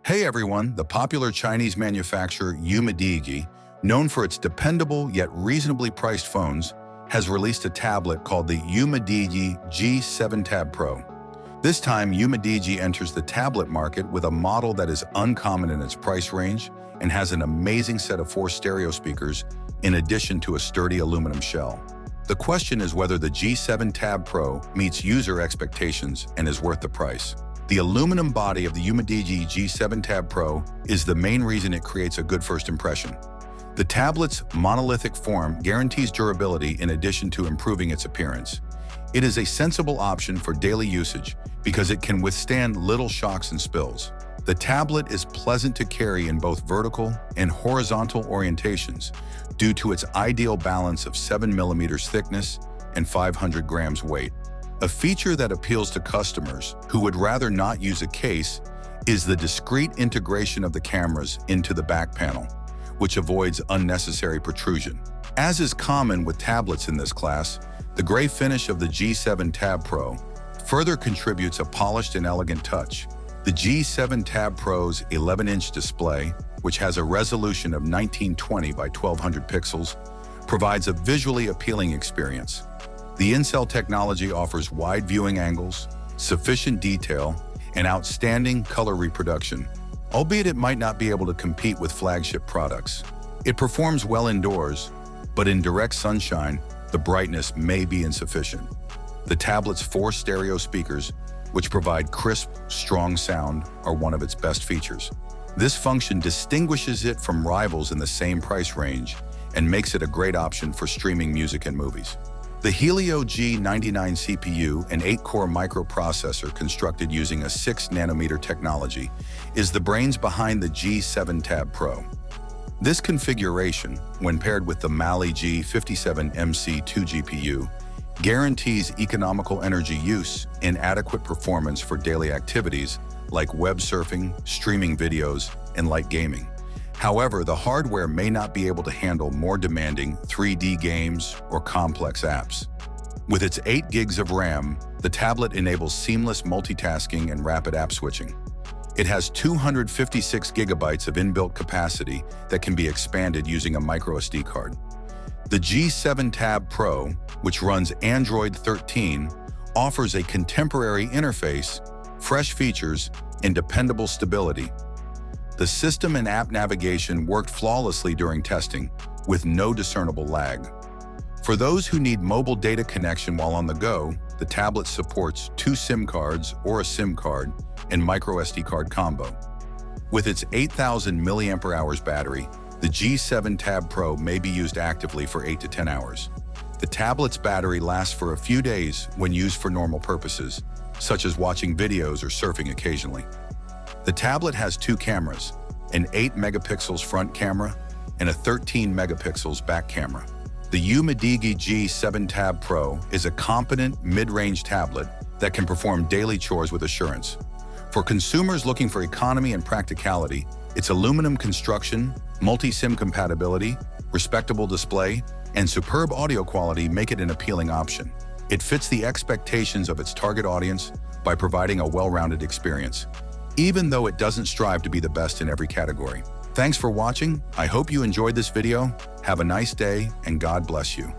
Hey everyone, the popular Chinese manufacturer UMIDIGI, known for its dependable yet reasonably priced phones, has released a tablet called the UMIDIGI G7 Tab Pro. This time, UMIDIGI enters the tablet market with a model that is uncommon in its price range and has an amazing set of 4 stereo speakers in addition to a sturdy aluminum shell. The question is whether the G7 Tab Pro meets user expectations and is worth the price. The aluminum body of the UMIDIGI G7 Tab Pro is the main reason it creates a good first impression. The tablet's monolithic form guarantees durability in addition to improving its appearance. It is a sensible option for daily usage because it can withstand little shocks and spills. The tablet is pleasant to carry in both vertical and horizontal orientations due to its ideal balance of 7mm thickness and 500 grams weight. A feature that appeals to customers who would rather not use a case is the discreet integration of the cameras into the back panel, which avoids unnecessary protrusion. As is common with tablets in this class, the gray finish of the G7 Tab Pro further contributes a polished and elegant touch. The G7 Tab Pro's 11-inch display, which has a resolution of 1920 by 1200 pixels, provides a visually appealing experience. The in-cell technology offers wide viewing angles, sufficient detail, and outstanding color reproduction, albeit it might not be able to compete with flagship products. It performs well indoors, but in direct sunshine, the brightness may be insufficient. The tablet's 4 stereo speakers, which provide crisp, strong sound, are one of its best features. This function distinguishes it from rivals in the same price range and makes it a great option for streaming music and movies. The Helio G99 CPU, an 8-core microprocessor constructed using a 6nm technology, is the brains behind the G7 Tab Pro. This configuration, when paired with the Mali G57MC2 GPU, guarantees economical energy use and adequate performance for daily activities like web surfing, streaming videos, and light gaming. However, the hardware may not be able to handle more demanding 3D games or complex apps. With its 8 gigs of RAM, the tablet enables seamless multitasking and rapid app switching. It has 256 gigabytes of inbuilt capacity that can be expanded using a microSD card. The G7 Tab Pro, which runs Android 13, offers a contemporary interface, fresh features, and dependable stability. The system and app navigation worked flawlessly during testing, with no discernible lag. For those who need mobile data connection while on the go, the tablet supports 2 SIM cards or a SIM card and microSD card combo. With its 8,000 mAh battery, the G7 Tab Pro may be used actively for 8 to 10 hours. The tablet's battery lasts for a few days when used for normal purposes, such as watching videos or surfing occasionally. The tablet has 2 cameras, an 8-megapixels front camera and a 13-megapixels back camera. The UMIDIGI G7 Tab Pro is a competent mid-range tablet that can perform daily chores with assurance. For consumers looking for economy and practicality, its aluminum construction, multi-SIM compatibility, respectable display, and superb audio quality make it an appealing option. It fits the expectations of its target audience by providing a well-rounded experience, even though it doesn't strive to be the best in every category. Thanks for watching. I hope you enjoyed this video. Have a nice day, and God bless you.